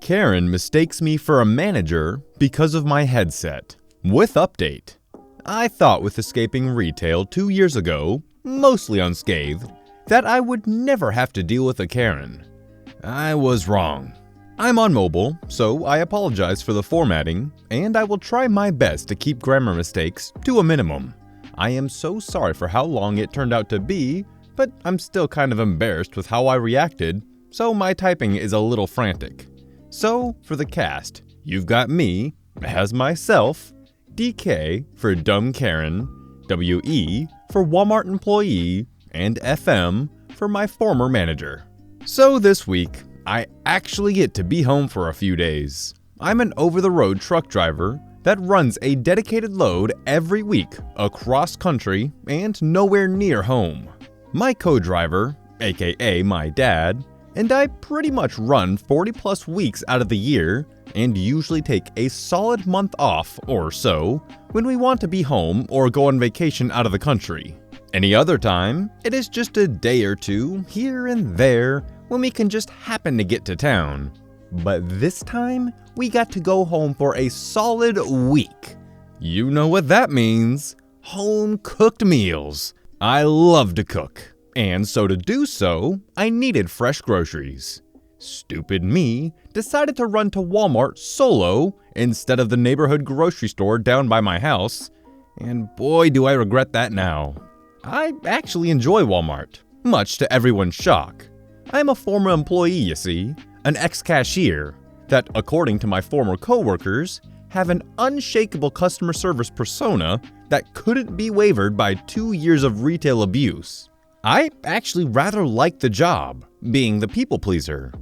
Karen mistakes me for a manager because of my headset. With update. I thought with escaping retail 2 years ago, mostly unscathed, that I would never have to deal with a Karen. I was wrong. I'm on mobile, so I apologize for the formatting, and I will try my best to keep grammar mistakes to a minimum. I am so sorry for how long it turned out to be, but I'm still kind of embarrassed with how I reacted, so my typing is a little frantic. So, for the cast, you've got me, as myself, DK for Dumb Karen, WE for Walmart employee, and FM for my former manager. So this week, I actually get to be home for a few days. I'm an over-the-road truck driver that runs a dedicated load every week across country and nowhere near home. My co-driver, aka my dad, and I pretty much run 40 plus weeks out of the year and usually take a solid month off or so when we want to be home or go on vacation out of the country. Any other time, it is just a day or two here and there when we can just happen to get to town. But this time, we got to go home for a solid week. You know what that means. Home-cooked meals. I love to cook, and so to do so, I needed fresh groceries. Stupid me decided to run to Walmart solo instead of the neighborhood grocery store down by my house, and boy do I regret that now. I actually enjoy Walmart, much to everyone's shock. I'm a former employee, you see, an ex-cashier, that according to my former coworkers, have an unshakable customer service persona that couldn't be wavered by 2 years of retail abuse. I actually rather like the job, being the people pleaser.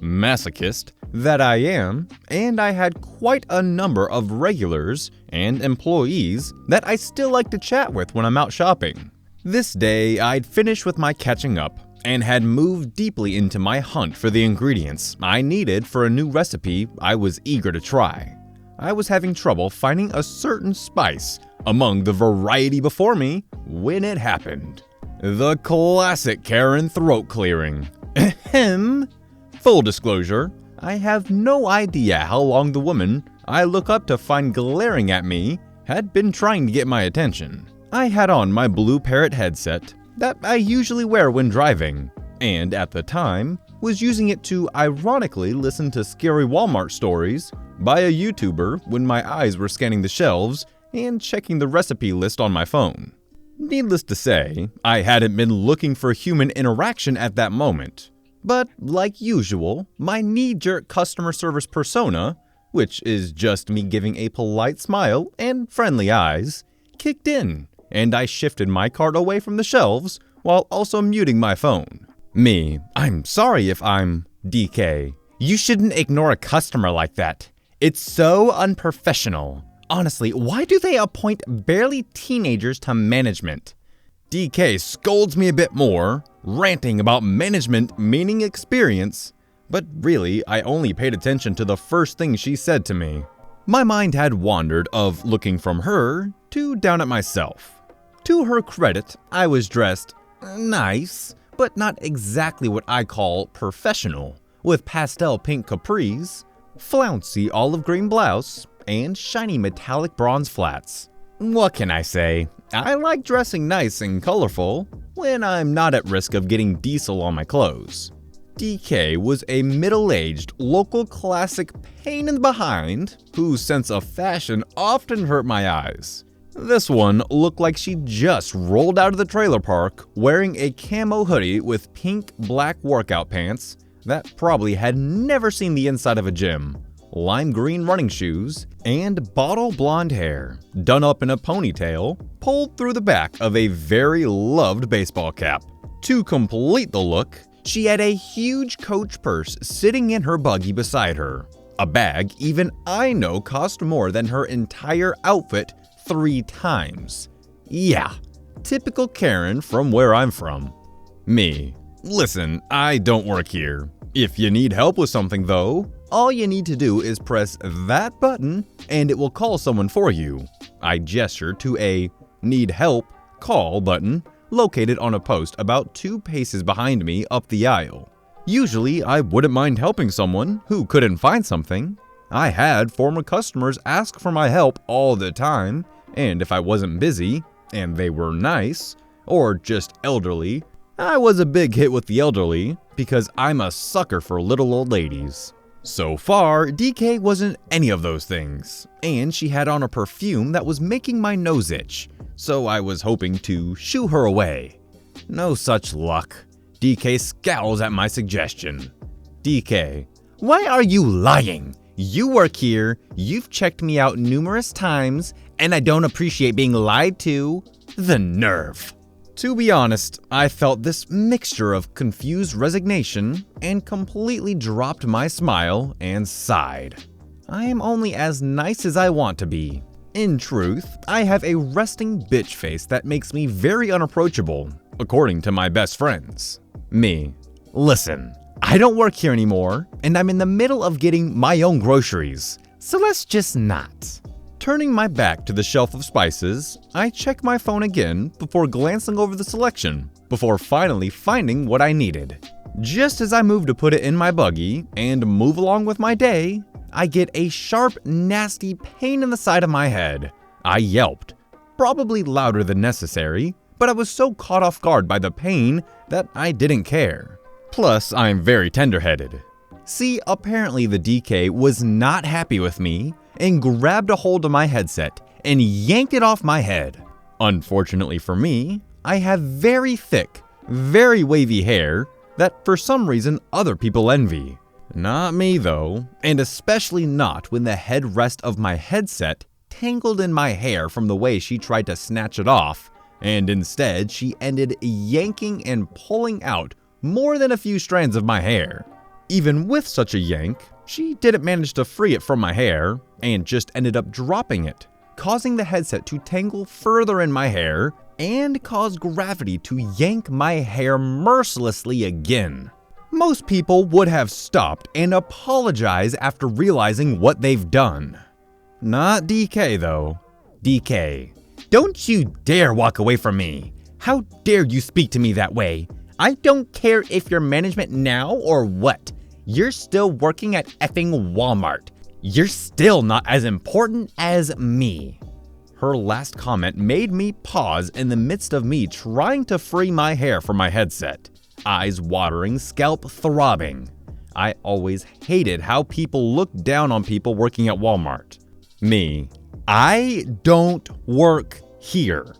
Masochist that I am, and I had quite a number of regulars and employees that I still like to chat with when I'm out shopping. This day, I'd finished with my catching up and had moved deeply into my hunt for the ingredients I needed for a new recipe I was eager to try. I was having trouble finding a certain spice among the variety before me when it happened. The classic Karen throat clearing. Ahem. Full disclosure, I have no idea how long the woman I look up to find glaring at me had been trying to get my attention. I had on my blue parrot headset that I usually wear when driving, and at the time was using it to ironically listen to scary Walmart stories by a YouTuber when my eyes were scanning the shelves and checking the recipe list on my phone. Needless to say, I hadn't been looking for human interaction at that moment. But like usual, my knee-jerk customer service persona, which is just me giving a polite smile and friendly eyes, kicked in, and I shifted my cart away from the shelves while also muting my phone. I'm sorry if I'm DK. You shouldn't ignore a customer like that. It's so unprofessional. Honestly, why do they appoint barely teenagers to management? DK scolds me a bit more, ranting about management meaning experience, but really, I only paid attention to the first thing she said to me. My mind had wandered of looking from her to down at myself. To her credit, I was dressed nice, but not exactly what I call professional, with pastel pink capris, flouncy olive green blouse, and shiny metallic bronze flats. What can I say? I like dressing nice and colorful when I'm not at risk of getting diesel on my clothes. DK was a middle-aged, local classic pain in the behind whose sense of fashion often hurt my eyes. This one looked like she just rolled out of the trailer park wearing a camo hoodie with pink black workout pants that probably had never seen the inside of a gym, lime green running shoes, and bottle blonde hair, done up in a ponytail, pulled through the back of a very loved baseball cap. To complete the look, she had a huge Coach purse sitting in her buggy beside her, a bag even I know cost more than her entire outfit 3 times. Yeah, typical Karen from where I'm from. Listen, I don't work here. If you need help with something though, all you need to do is press that button and it will call someone for you. I gesture to a need help call button located on a post about 2 paces behind me up the aisle. Usually, I wouldn't mind helping someone who couldn't find something. I had former customers ask for my help all the time, and if I wasn't busy, and they were nice, or just elderly, I was a big hit with the elderly because I'm a sucker for little old ladies. So far, DK wasn't any of those things, and she had on a perfume that was making my nose itch, so I was hoping to shoo her away. No such luck. DK scowls at my suggestion. DK, why are you lying? You work here, you've checked me out numerous times, and I don't appreciate being lied to. The nerve. To be honest, I felt this mixture of confused resignation and completely dropped my smile and sighed. I am only as nice as I want to be. In truth, I have a resting bitch face that makes me very unapproachable, according to my best friends. Me. Listen, I don't work here anymore, and I'm in the middle of getting my own groceries, so let's just not. Turning my back to the shelf of spices, I check my phone again before glancing over the selection, before finally finding what I needed. Just as I move to put it in my buggy and move along with my day, I get a sharp, nasty pain in the side of my head. I yelped, probably louder than necessary, but I was so caught off guard by the pain that I didn't care. Plus, I'm very tender-headed. See, apparently the DK was not happy with me and grabbed a hold of my headset and yanked it off my head. Unfortunately for me, I have very thick, very wavy hair that for some reason other people envy. Not me though, and especially not when the headrest of my headset tangled in my hair from the way she tried to snatch it off, and instead she ended yanking and pulling out more than a few strands of my hair. Even with such a yank, she didn't manage to free it from my hair and just ended up dropping it, causing the headset to tangle further in my hair and cause gravity to yank my hair mercilessly again. Most people would have stopped and apologized after realizing what they've done. Not DK though. DK, don't you dare walk away from me. How dare you speak to me that way? I don't care if you're management now or what. You're still working at effing Walmart. You're still not as important as me. Her last comment made me pause in the midst of me trying to free my hair from my headset. Eyes watering, scalp throbbing. I always hated how people look down on people working at Walmart. Me. I don't work here.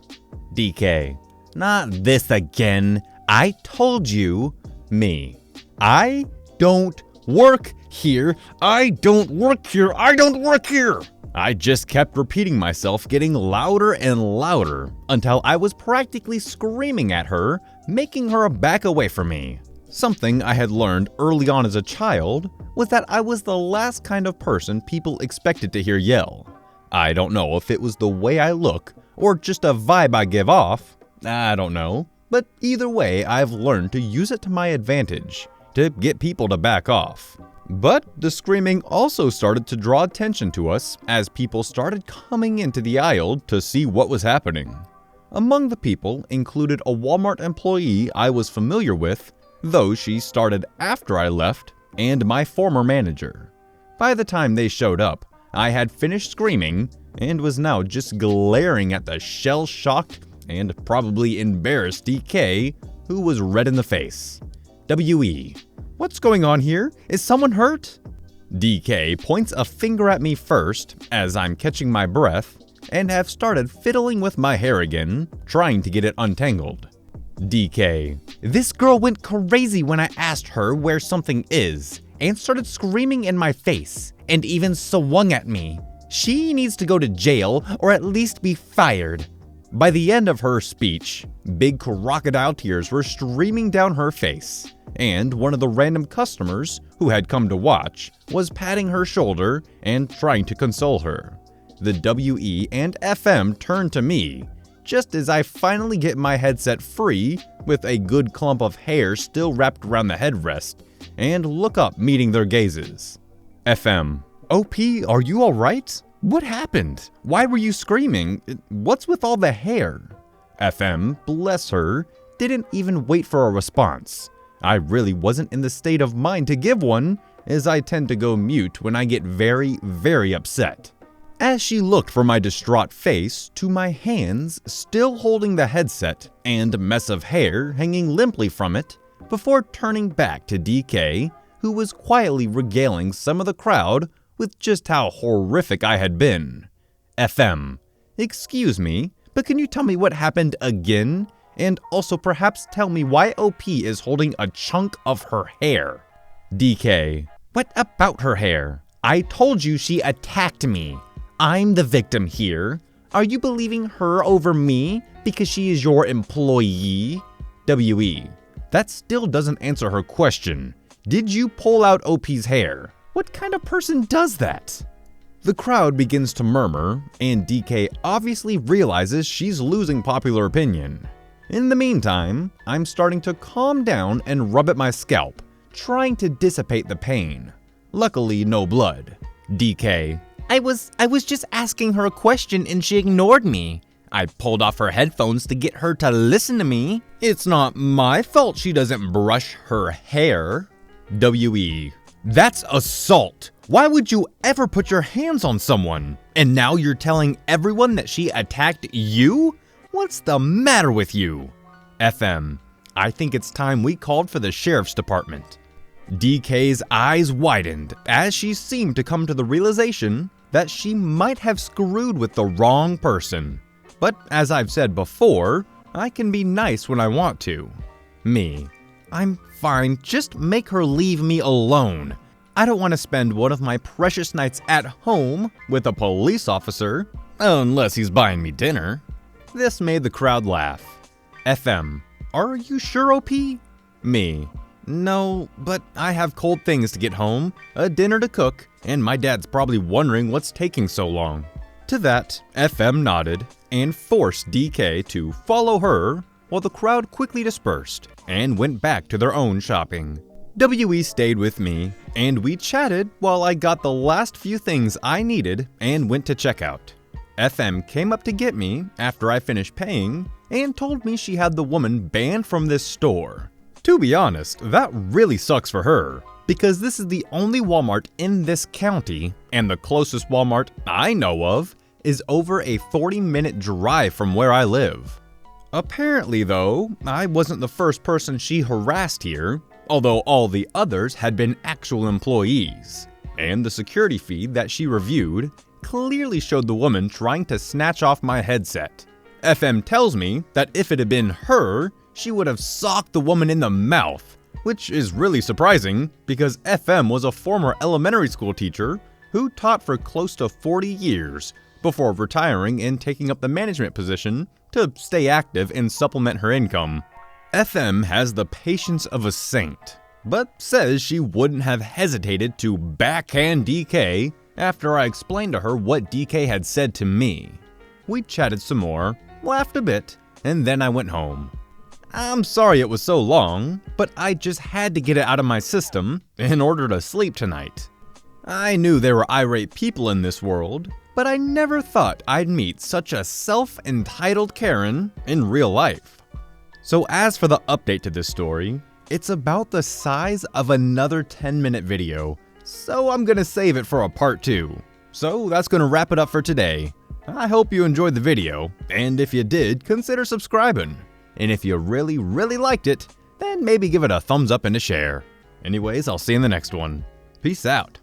DK. Not this again. I told you. Me. I don't work here. I don't work here. I don't work here. I just kept repeating myself, getting louder and louder until I was practically screaming at her, making her back away from me. Something I had learned early on as a child was that I was the last kind of person people expected to hear yell. I don't know if it was the way I look or just a vibe I give off. I don't know. But either way, I've learned to use it to my advantage, to get people to back off. But the screaming also started to draw attention to us as people started coming into the aisle to see what was happening. Among the people included a Walmart employee I was familiar with, though she started after I left, and my former manager. By the time they showed up, I had finished screaming and was now just glaring at the shell-shocked and probably embarrassed DK, who was red in the face. WE. What's going on here? Is someone hurt? DK points a finger at me first, as I'm catching my breath, and have started fiddling with my hair again, trying to get it untangled. DK. This girl went crazy when I asked her where something is, and started screaming in my face, and even swung at me. She needs to go to jail, or at least be fired. By the end of her speech, big crocodile tears were streaming down her face, and one of the random customers who had come to watch was patting her shoulder and trying to console her. The WE and FM turned to me, just as I finally get my headset free with a good clump of hair still wrapped around the headrest, and look up, meeting their gazes. FM. OP, are you alright? What happened? Why were you screaming? What's with all the hair? FM, bless her, didn't even wait for a response. I really wasn't in the state of mind to give one, as I tend to go mute when I get very, very upset. As she looked from my distraught face to my hands still holding the headset and mess of hair hanging limply from it, before turning back to DK, who was quietly regaling some of the crowd with just how horrific I had been. FM, excuse me, but can you tell me what happened again? And also perhaps tell me why OP is holding a chunk of her hair. DK, what about her hair? I told you she attacked me. I'm the victim here. Are you believing her over me because she is your employee? WE, that still doesn't answer her question. Did you pull out OP's hair? What kind of person does that? The crowd begins to murmur, and DK obviously realizes she's losing popular opinion. In the meantime, I'm starting to calm down and rub at my scalp, trying to dissipate the pain. Luckily, no blood. DK, I was just asking her a question and she ignored me. I pulled off her headphones to get her to listen to me. It's not my fault she doesn't brush her hair. WE, that's assault. Why would you ever put your hands on someone? And now you're telling everyone that she attacked you? What's the matter with you? FM, I think it's time we called for the sheriff's department. DK's eyes widened as she seemed to come to the realization that she might have screwed with the wrong person. But as I've said before, I can be nice when I want to. Me, I'm fine, just make her leave me alone. I don't want to spend one of my precious nights at home with a police officer, unless he's buying me dinner. This made the crowd laugh. FM, are you sure, OP? Me, no, but I have cold things to get home, a dinner to cook, and my dad's probably wondering what's taking so long. To that, FM nodded and forced DK to follow her while the crowd quickly dispersed and went back to their own shopping. WE stayed with me, and we chatted while I got the last few things I needed and went to checkout. FM came up to get me after I finished paying and told me she had the woman banned from this store. To be honest, that really sucks for her, because this is the only Walmart in this county, and the closest Walmart I know of is over a 40-minute drive from where I live. Apparently though, I wasn't the first person she harassed here, although all the others had been actual employees, and the security feed that she reviewed clearly showed the woman trying to snatch off my headset. FM tells me that if it had been her, she would have socked the woman in the mouth, which is really surprising because FM was a former elementary school teacher who taught for close to 40 years before retiring and taking up the management position to stay active and supplement her income. FM has the patience of a saint, but says she wouldn't have hesitated to backhand DK after I explained to her what DK had said to me. We chatted some more, laughed a bit, and then I went home. I'm sorry it was so long, but I just had to get it out of my system in order to sleep tonight. I knew there were irate people in this world, but I never thought I'd meet such a self-entitled Karen in real life. So as for the update to this story, it's about the size of another 10-minute video, so I'm gonna save it for a part 2. So that's gonna wrap it up for today. I hope you enjoyed the video, and if you did, consider subscribing. And if you really liked it, then maybe give it a thumbs up and a share. Anyways, I'll see you in the next one. Peace out.